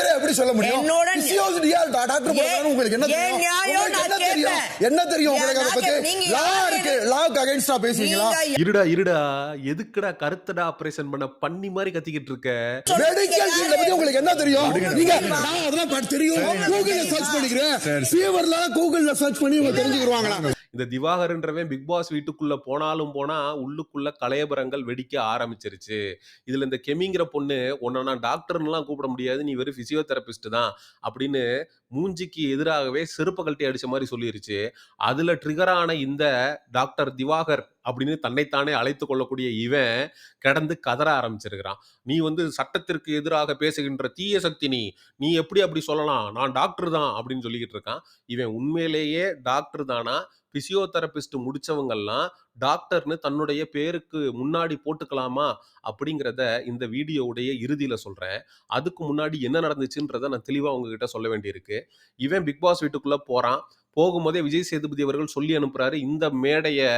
ஆன்சரே எப்படி சொல்ல முடியும்? பிசியோலஜியா டாக்டர் போறாங்க, உங்களுக்கு என்ன தெரியும்? என்ன தெரியும் உங்களுக்கு அதை பத்தி? லா இருக்கு, லாக்கு அகைன்ஸ்டா பேசுவீங்களா? இருடா எதுக்குடா கருத்தடா ஆபரேஷன் பண்ண பண்ணி மாதிரி கத்திக்கிட்டு இருக்க? மெடிக்கல் ஃபீல்ட பத்தி உங்களுக்கு என்ன தெரியும்? நீங்க நான் அதெல்லாம் தெரியும், கூகுள்ல சர்ச் பண்ணிக்கிறேன். ஃபீவர்ல கூகுள்ல சர்ச் பண்ணி உங்க தெரிஞ்சுக்குவாங்களா? இந்த திவாகர்ன்றவன் பிக் பாஸ் வீட்டுக்குள்ள போனாலும் போனா உள்ளுக்குள்ள கலையபரங்கள் வெடிக்க ஆரம்பிச்சிருச்சு. இதுல இந்த கெமிங்கிற பொண்ணு உன்னை நான் டாக்டர்லாம் கூப்பிட முடியாது, நீ வெறும் பிசியோதெரபிஸ்ட் தான் அப்படின்னு மூஞ்சிக்கு எதிராகவே செருப்ப கழட்டி அடிச்ச மாதிரி சொல்லிருச்சு. அதுல ட்ரிகர் ஆன இந்த டாக்டர் திவாகர் அப்படின்னு தன்னைத்தானே அழைத்து கொள்ளக்கூடிய இவன் கிடந்து கதற ஆரம்பிச்சிருக்கிறான். நீ வந்து சட்டத்திற்கு எதிராக பேசுகின்ற தீய சக்தி, நீ எப்படி அப்படி சொல்லலாம், நான் டாக்டர் தான் அப்படின்னு சொல்லிக்கிட்டு இருக்கான். இவன் உண்மையிலேயே டாக்டர் தானா? பிசியோதெரபிஸ்ட் முடிச்சவங்கெல்லாம் டாக்டர்னு தன்னுடைய பேருக்கு முன்னாடி போட்டுக்கலாமா அப்படிங்கிறத இந்த வீடியோவுடைய இறுதியில சொல்றேன். அதுக்கு முன்னாடி என்ன நடந்துச்சுன்றத நான் தெளிவா உங்ககிட்ட சொல்ல வேண்டியிருக்கு. இவன் பிக் பாஸ் வீட்டுக்குள்ள போறான். போகும்போதே விஜய் சேதுபதி அவர்கள் சொல்லி அனுப்புறாரு, இந்த மேடைய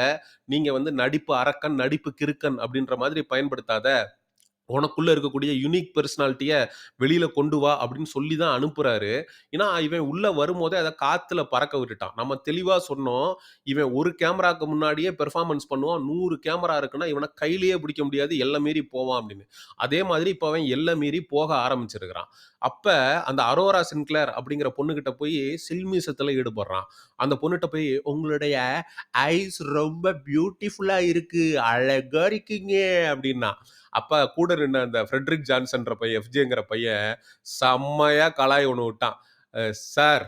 நீங்க வந்து நடிப்பு அரக்கன், நடிப்பு கிறுக்கன் அப்படின்ற மாதிரி பயன்படுத்தாத, உனக்குள்ள இருக்கக்கூடிய யூனிக் பெர்சனாலிட்டிய வெளியில கொண்டு வா அப்படின்னு சொல்லி தான் அனுப்புறாரு. ஏன்னா இவன் உள்ள வரும்போதே அதை காத்துல பறக்க விட்டுட்டான். நம்ம தெளிவா சொன்னோம், இவன் ஒரு கேமராக்கு முன்னாடியே பெர்ஃபார்மன்ஸ் பண்ணுவான், 100 கேமரா இருக்குன்னா இவனை கையிலேயே பிடிக்க முடியாது, எல்லை மீறி போவான் அப்படின்னு. அதே மாதிரி இப்போ அவன் எல்லை மீறி போக ஆரம்பிச்சிருக்கிறான். அப்ப அந்த அரோரா சின்க்ளேர் அப்படிங்கிற பொண்ணுகிட்ட போய் சில்மிசத்துல ஈடுபடுறான். அந்த பொண்ணுகிட்ட போய் உங்களுடைய ஐஸ் ரொம்ப பியூட்டிஃபுல்லா இருக்கு, அழகா இருக்கீங்க அப்படின்னா, அப்ப கூட நின்ன அந்த ஃப்ரெட்ரிக் ஜான்சன்ற பையன், எஃப்ஜேங்கிற பையன் செம்மையா கலாய் ஒன்று விட்டான். சார்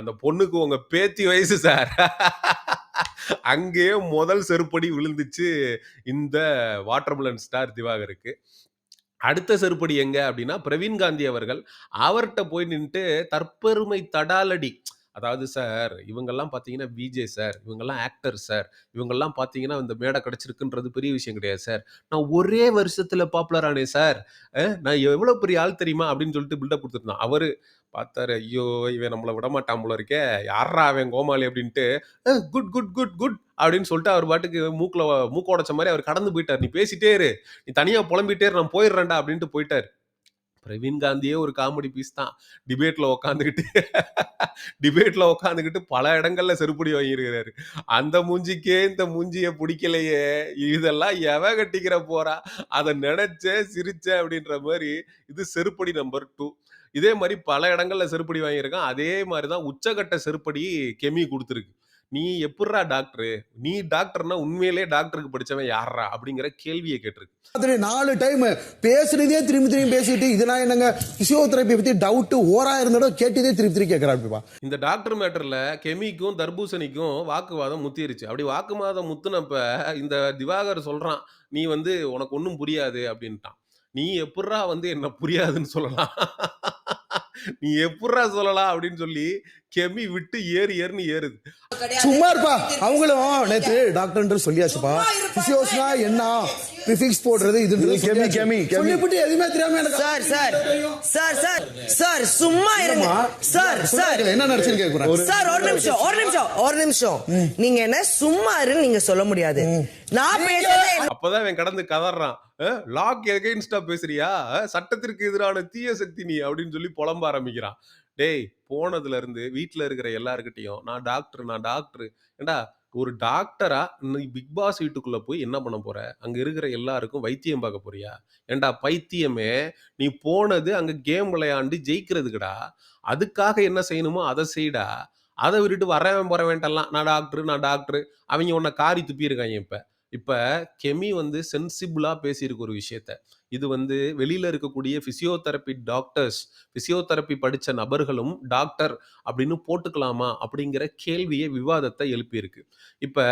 அந்த பொண்ணுக்கு உங்க பேத்தி வயசு சார். அங்கேயே முதல் செருப்படி விழுந்துச்சு இந்த வாட்டர்மெலன் ஸ்டார் திவாகருக்கு. அடுத்த செருப்படி எங்க அப்படின்னா பிரவீன் காந்தி அவர்கள் அவர்கிட்ட போய் நின்றுட்டு தற்பெருமை தடாலடி, அதாவது சார் இவங்கெல்லாம் பார்த்தீங்கன்னா விஜே சார், இவங்கெல்லாம் ஆக்டர் சார், இவங்கெல்லாம் பார்த்தீங்கன்னா இந்த மேடை கிடைச்சிருக்குன்றது பெரிய விஷயம் கிடையாது சார், நான் ஒரே வருஷத்துல பாப்புலர் ஆனேன் சார், நான் எவ்வளவு பெரிய ஆள் தெரியுமா அப்படின்னு சொல்லிட்டு பில்டப் கொடுத்துருந்தான். அவரு பார்த்தாரு, ஐயோ இவன் நம்மளை விடமாட்டான் போல இருக்கே, யாரா அவன் கோமாளி அப்படின்ட்டு குட் குட் குட் குட் அப்படின்னு சொல்லிட்டு அவர் பாட்டுக்கு மூக்க உடைச்ச மாதிரி அவர் கடந்து போயிட்டார். நீ பேசிட்டே இரு, நீ தனியா புலம்பிட்டே இரு, நான் போயிடுறேன்டா அப்படின்ட்டு போயிட்டார். பிரவீன் காந்தியே ஒரு காமெடி பீஸ் தான். டிபேட்ல உட்காந்துக்கிட்டு பல இடங்கள்ல செருப்படி வாங்கியிருக்கிறாரு. அந்த மூஞ்சிக்கே இந்த மூஞ்சிய பிடிக்கலையே, இதெல்லாம் எவ கட்டிக்கிற போறா, அதை நினைச்ச சிரிச்ச அப்படின்ற மாதிரி இது செருப்படி நம்பர் 2. இதே மாதிரி பல இடங்கள்ல செருப்படி வாங்கியிருக்கான். அதே மாதிரிதான் உச்சகட்ட செருப்படி கெமி கொடுத்துருக்கு. நீ எப்படிரா டாக்டர், நீ டாக்டர்னா உண்மையிலே டாக்டருக்கு படிச்சவன் யாரா அப்படிங்கிற கேள்வியை கேட்டிருக்கு. 4 டைம் பேசுறதே திரும்பி பேசிட்டு இதெல்லாம் என்னங்க பிசியோதெரபி பத்தி டவுட் ஓரா இருந்ததோ கேட்டதே திருப்பி கேட்கறாருப்பா. இந்த டாக்டர் மேட்டர்ல கெமிக்கும் தர்பூசணிக்கும் வாக்குவாதம் முத்திருச்சு. அப்படி வாக்குவாதம் முத்துனப்ப இந்த திவாகர் சொல்றான், நீ வந்து உனக்கு ஒன்றும் புரியாது அப்படின்ட்டான். நீ எப்படிரா வந்து என்ன புரியாதுன்னு சொல்லலாம், நீ எப்படிரா சொல்லலாம் அப்படின்னு சொல்லி கெமி விட்டு ஏறுன்னு ஏறுது. சும்மா இருப்பா, அவங்களும் நேத்து டாக்டர் சொல்லியாச்சுப்பா, பிசியோஸ்னா என்ன பிரிஃபிக்ஸ் போடுறது இதுன்றது கெமி சொல்லிவிட்டு எதுவுமே தெரியாம எனக்கு சார் சும்மா இருங்க சார் என்ன நடந்துன்னு கேக்குறேன் சார். ஒரு நிமிஷம் நீங்க என்ன சும்மா இருன்னு நீங்க சொல்ல முடியாது. நான் பேசுறேன். அப்பதான் அவன் கடந்து கதறான், லாக் எகைன்ஸ்டா பேசுறியா, சட்டத்திற்கு எதிரான தீய சக்தி நீ அப்படின்னு சொல்லி புலம்ப ஆரம்பிக்கிறான். டேய் போனதுல இருந்து வீட்டுல இருக்கிற எல்லாருக்கிட்டையும் நான் டாக்டர் ஏண்டா ஒரு டாக்டரா நீ பிக் பாஸ் வீட்டுக்குள்ள போய் என்ன பண்ண போற, அங்க இருக்கிற எல்லாருக்கும் வைத்தியம் பார்க்க போறியா? ஏண்டா பைத்தியமே, நீ போனது அங்க கேம் விளையாண்டு ஜெயிக்கிறதுக்குடா, அதுக்காக என்ன செய்யணுமோ அதை செய்டா. அதை விட்டுட்டு வரவேன் போறவேன்ட்டெல்லாம் நான் டாக்டர் அவங்க உன்னை காரி துப்பி இருக்காங்க. இப்ப கெமி வந்து சென்சிபிளா பேசியிருக்கு ஒரு விஷயத்த. இது வந்து வெளியில இருக்கக்கூடிய பிசியோதெரபி டாக்டர்ஸ், பிசியோதெரபி படிச்ச நபர்களும் டாக்டர் அப்படின்னு போட்டுக்கலாமா அப்படிங்கிற கேள்வியை, விவாதத்தை எழுப்பியிருக்கு. இப்ப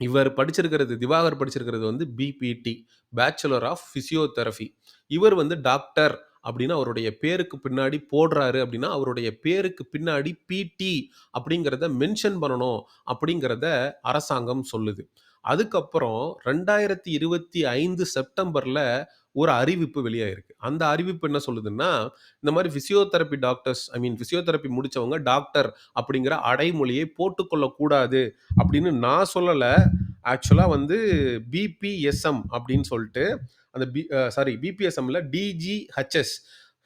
இவர் படிச்சிருக்கிறது, திவாகர் படிச்சிருக்கிறது வந்து பிபிடி, பேச்சுலர் ஆஃப் பிசியோதெரபி. இவர் வந்து டாக்டர் அப்படின்னு அவருடைய பேருக்கு பின்னாடி போடுறாரு அப்படின்னா அவருடைய பேருக்கு பின்னாடி பிடி அப்படிங்கிறத மென்ஷன் பண்ணணும் அப்படிங்கிறத அரசாங்கம் சொல்லுது. அதுக்கப்புறம் 2025 செப்டம்பர்ல ஒரு அறிவிப்பு வெளியாயிருக்கு. அந்த அறிவிப்பு என்ன சொல்லுதுன்னா, இந்த மாதிரி பிசியோதெரபி டாக்டர்ஸ், பிசியோதெரபி முடிச்சவங்க டாக்டர் அப்படிங்கிற அடைமொழியை போட்டுக்கொள்ளக்கூடாது அப்படின்னு நான் சொல்லல. ஆக்சுவலா வந்து பிபிஎஸ்எம் அப்படின்னு சொல்லிட்டு அந்த பிபிஎஸ்எம்ல DGHS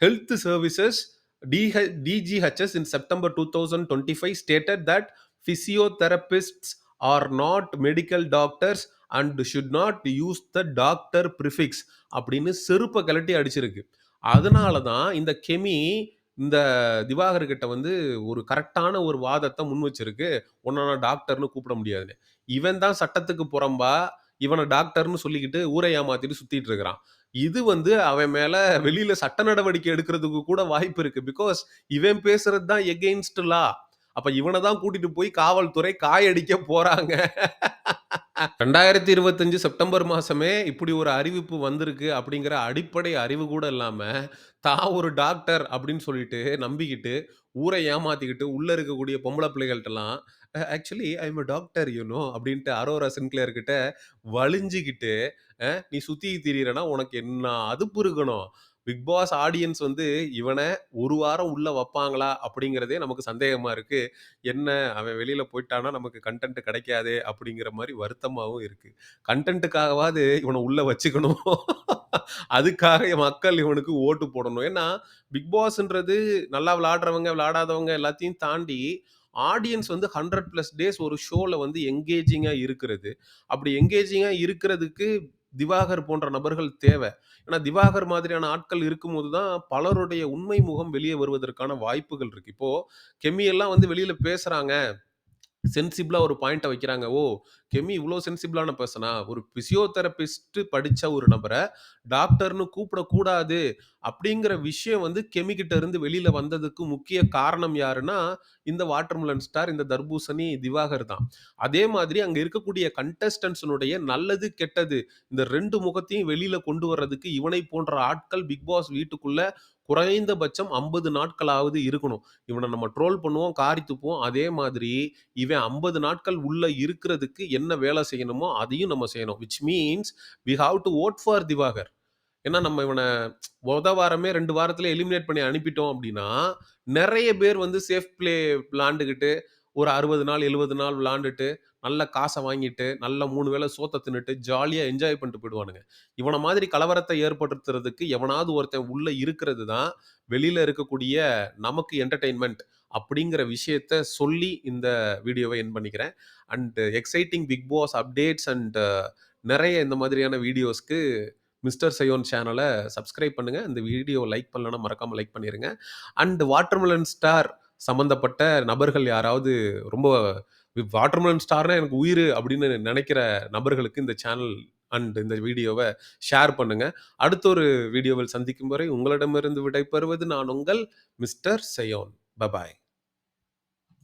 Health Services DGHS in September 2025 stated that physiotherapists are not medical doctors and should not use the doctor prefix அப்படின்னு செருப்ப கழட்டி அடிச்சிருக்கு. அதனால தான் இந்த கெமி இந்த திவாகர் கிட்ட வந்து ஒரு கரெக்டான ஒரு வாதத்த முன் வச்சிருக்கு. உன்ன நான் டாக்டர்ன்னு கூப்பிட முடியாதுன்னு. இவன் தான் சட்டத்துக்கு புறம்பா இவன டாக்டர்ன்னு சொல்லிக்கிட்டு ஊரை ஏமாத்திட்டு சுத்திட்டு இருக்கிறான். இது வந்து அவன் மேல வெளியில சட்ட நடவடிக்கை எடுக்கிறதுக்கு கூட வாய்ப்பு இருக்கு. பிகாஸ் இவன் பேசுறது தான் எகெயின்ஸ்ட் லா. அப்ப இவன தான் கூட்டிட்டு போய் காவல்துறை காயடிக்க போறாங்க. 2025 செப்டம்பர் மாசமே இப்படி ஒரு அறிவிப்பு வந்திருக்கு அப்படிங்கிற அடிப்படை அறிவு கூட இல்லாம, தான் ஒரு டாக்டர் அப்படின்னு சொல்லிட்டு நம்பிக்கிட்டு, ஊரை ஏமாத்திக்கிட்டு, உள்ள இருக்கக்கூடிய பொம்பள பிள்ளைகள்ட்டலாம், actually I am a doctor you know அப்படின்ட்டு அரோரா சின்க்ளேர் கிட்ட வழிஞ்சுகிட்டு, நீ சுத்திட்டு திரியிறன்னா உனக்கு என்ன அதுப்பு இருக்கணும்? பிக் பாஸ் ஆடியன்ஸ் வந்து இவன ஒரு வாரம் உள்ள வப்பாங்களா? அப்படிங்கிறதே நமக்கு சந்தேகமா இருக்கு. என்ன அவன் வெளியில போய்ட்டான்னா நமக்கு கன்டென்ட் கிடைக்காதே அப்படிங்கிற மாரி வருத்தமாவும் இருக்கு. கன்டென்ட்டுக்காகவாது இவன உள்ள வச்சுக்கணும். அதுக்காக மக்கள் இவனுக்கு ஓட்டு போடணும். ஏன்னா, பிக் பாஸ்ன்றது நல்லா விளையாடுறவங்க, விளையாடாதவங்க எல்லாத்தையும் தாண்டி ஆடியன்ஸ் வந்து 100+ டேஸ் ஒரு ஷோல வந்து எங்கேஜிங்கா இருக்கிறது. அப்படி எங்கேஜிங்கா இருக்கிறதுக்கு திவாகர் போன்ற நபர்கள் தேவ. ஏன்னா, திவாகர் மாதிரியான ஆட்கள் இருக்கும்போது தான் பலருடைய உண்மை முகம் வெளிய வருவதற்கான வாய்ப்புகள் இருக்கு. இப்போ கெமி எல்லாம் வந்து வெளியில பேசுறாங்க. சென்சிபிளா ஒரு பாயிண்ட்ட வைக்கிறாங்க. ஓ! கெமி இவ்ளோ சென்சிபிளான பெர்சனா? ஒரு பிசியோதெரபிஸ்ட் படிச்ச ஒரு நபர டாக்டர்ன்னு கூப்பிடக்கூடாது அப்படிங்கிற விஷயம் வந்து கெமி கிட்ட இருந்து வெளியில வந்ததுக்கு முக்கிய காரணம் யாருன்னா, இந்த வாட்டர்மெலன் ஸ்டார், இந்த தர்பூசணி திவாகர் தான். அதே மாதிரி அங்க இருக்கக்கூடிய கண்டஸ்டன்ட்ஸ்னுடைய நல்லது, கெட்டது இந்த 2 முகத்தையும் வெளியில கொண்டு வர்றதுக்கு இவனை போன்ற ஆட்கள் பிக் பாஸ் வீட்டுக்குள்ள குறைந்தபட்சம் 50 நாட்களாவது இருக்கணும். இவன நம்ம ட்ரோல் பண்ணுவோம், காரி துப்புவோம். அதே மாதிரி இவன் 50 நாட்கள் உள்ள இருக்கிறதுக்கு என்ன வேலை செய்யணுமோ அதையும் நம்ம செய்யணும். Which means we have to vote for Divakar. ஏன்னா நம்ம இவன வாரமே 2 வாரத்தில எலிமினேட் பண்ணி அனுப்பிட்டோம் அப்டின்னா, நெறைய பேர் வந்து சேஃப் ப்ளே விளாண்டுகிட்டு, ஒரு 60 நாள், 70 நாள் விளாண்டுட்டு, நல்ல காச வாங்கிட்டு, நல்ல 3 வேள சோத்த தின்னுட்டு, ஜாலியா என்ஜாய் பண்ணிட்டு போயிடுவானுங்க. இவன மாதிரி கலவரத்த ஏற்படுத்துறதுக்கு எவனாவது ஒருத்தன் உள்ள இருக்கிறது தான், வெளியில இருக்கக்கூடிய நமக்கு என்டர்டெயின்மென்ட் அப்படிங்கிற விஷயத்த சொல்லி இந்த வீடியோவ எண்ட் பண்ணிக்கிறேன். And exciting Bigg Boss updates and நெறைய இந்த மாதிரியான வீடியோஸ்க்கு மிஸ்டர் சயோன் சேனல சப்ஸ்கிரைப் பண்ணுங்க. இந்த வீடியோ லைக் பண்ணலனா மறக்காம லைக் பண்ணிருங்க. அண்ட் வாட்டர்மெலன் ஸ்டார் சம்மந்தப்பட்ட நபர்கள் யாராவது ரொம்ப வாட்டர்மெலன் ஸ்டார்னா எனக்கு உயிரு அப்படின்னு நெனைக்கிற நபர்களுக்கு இந்த சேனல் அண்ட் இந்த வீடியோவ ஷேர் பண்ணுங்க. அடுத்த ஒரு வீடியோவில் சந்திக்கும் வரை உங்களிடமிருந்து விடைபெறுவது நான் உங்கள் மிஸ்டர் சயோன். பபாய்.